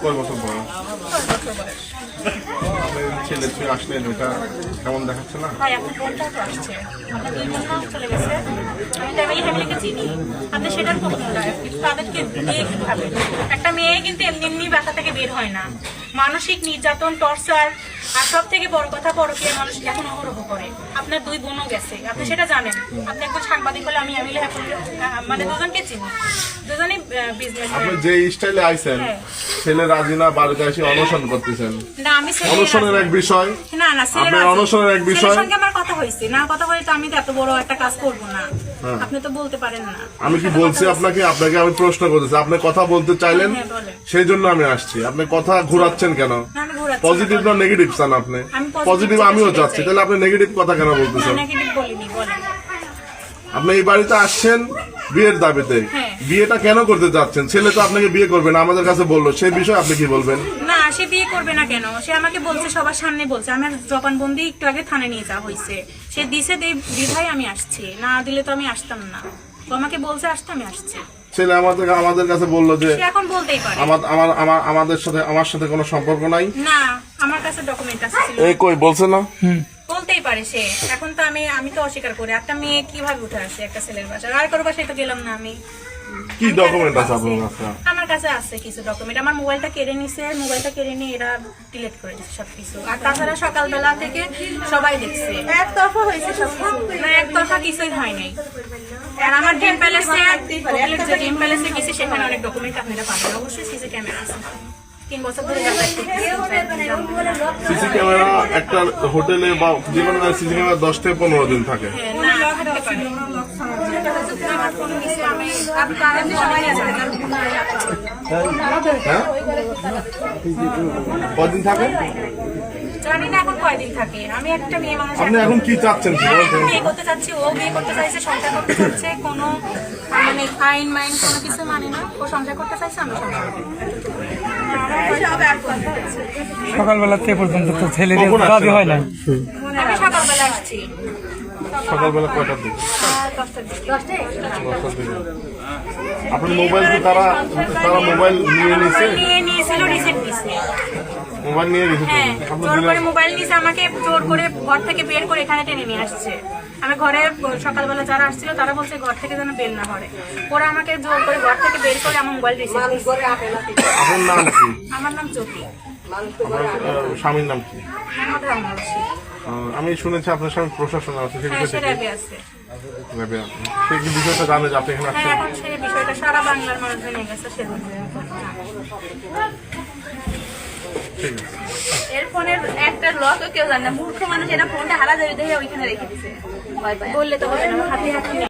কয় বছর বয়স? ছেলে ছুঁয়ে আসলেন, এটা কেমন দেখাচ্ছে না? আপনি সেটার তাদেরকে একটা মেয়ে কিন্তু এমনি বাসা থেকে বের হয় না, মানসিক নির্যাতন, টর্চার, আর সব থেকে বড় কথা পরকীয়া মানুষ এখন অহরহ করে। আপনার 2 বোনও গেছে, আপনি সেটা জানেন। আপনি একজন সাংবাদিক হলে আমি মানে দুজনকে চিনি, দুজনই বিজনেস। আপনি যে স্টাইলে আইছেন, ছেলে রাজি না, বাড়িতে এসে অনশন করতেছেন। না, আমি অনশনের এক বিষয়, না না, আপনার অনশনের এক বিষয়। সঙ্গে আমার কথা হয়েছে না, কথা বলে তো আমি তো এত বড় একটা কাজ করব না। আপনি তো বলতে পারেন না। আমি কি বলছি আপনাকে? আমি প্রশ্ন করতেছি, আপনি কথা বলতে চাইলেন, সেই জন্য আমি আসছি। আপনি কথা ঘুরাচ্ছেন কেন? পজিটিভ না নেগেটিভ চান আপনি? পজিটিভ আমিও চাচ্ছি, তাহলে আপনি নেগেটিভ কথা কেন বলতেছেন? আপনি এই বাড়িতে আসছেন বিয়ের দাবিতে, বিয়েটা কেন করতে চাচ্ছেন? ছেলে তো আপনাকে বিয়ে করবে না, আমাদের কাছে বললো, সেই বিষয়ে আপনি কি বলবেন? না, সে বিয়ে করবে না কেন? সে আমাকে বলছে, সবার সামনে বলছে। আমার জবানবন্দি একটু আগে থানায় নিয়ে যাওয়া হয়েছে। সে দিছে, বিধায় আমি আসছি, না দিলে তো আমি আসতাম না। তো আমাকে বলছে আসতে, আমি আসছি। ছেলে আমাদের কাছে বললো যে এখন বলতেই পারে আমার সাথে কোনো সম্পর্ক নাই। না, আমার কাছে ডকুমেন্ট আছে। এই কই বলছে না? বলতেই পারে সে। এখন তো আমি তো অস্বীকার করি। একটা মেয়ে কিভাবে উঠে আসে একটা ছেলের বাসায়? আর কারো বাসায় তো গেলাম না আমি। কি ডকুমেন্ট আছে আপনার কাছে? আমার কাছে আছে কিছু ডকুমেন্ট। আমার মোবাইলটা কেড়ে নিছে, মোবাইলটা কেড়ে নিয়ে এরা ডিলিট করে দিচ্ছে সবকিছু। আর তাছাড়া সকালবেলা থেকে সবাই দেখছে, একতরফা হয়েছে সবকিছু। না, একতরফা কিছুই হয় নাই। আর আমার ড্রিম প্যালেসে গেছি, সেখানে অনেক ডকুমেন্ট আপনারা পাবেন। অবশ্যই সিসি ক্যামেরা আছে। 3 বছর ধরে সিসি ক্যামেরা একটা হোটেলে বা যে কোনো সিসি ক্যামেরা 10 থেকে 15 দিন থাকে। কদিন থাকে জানি না, এখন কয়দিন থাকে। আমি একটা মেয়ে মানুষ। আপনি এখন কি চাচ্ছেন? বিয়ে করতে চাচ্ছি, ও বিয়ে করতে চাইছে, সংসার করতে চাইছে। কোনো মানে আইন মাইন কোনো কিছু মানে না। ও সংসার করতে চাইছে, আমি সংসার করতে। সকালবেলা থেকে পর্যন্ত তো ছেলের দাবি হয় না। আমি সকালবেলা আসছি। সকালবেলা কয়টার দিকে? 10টায়। আপনার মোবাইল কি তারা মোবাইল নিয়ে নিয়েছিল, রিসেট দিছে। মোবাইল নিয়ে গেছে? জোর করে মোবাইল নিয়েছে, আমাকে জোর করে ঘর থেকে বের করে এখানে টেনে নিয়ে আসছে। আমি ঘরে সকালবেলা যারা আসছিল তারা বলছে ঘর থেকে যেন বের না করে। ওরা আমাকে জোর করে ঘর থেকে বের করে আমার মোবাইল রিসেট দিছে। আপনার নাম কি? আমার নাম জ্যোতি। স্বামীর নাম কি? মোহাম্মদ রহমান। আমি শুনেছি আপনার স্বামী প্রশাসনে আছে। সে কি বিষয়টা জানে যে আপনি এখানে আসছেন? এখন সেই বিষয়টা সারা বাংলার মানুষ জেনে গেছে। এর ফোনের একটা লক কেউ জানে না। মূর্খ মানুষ এরা ফোনটা হারা যাবে দেখে ওইখানে রেখে দিছে। বললে তো হবে না, হাতে হাতে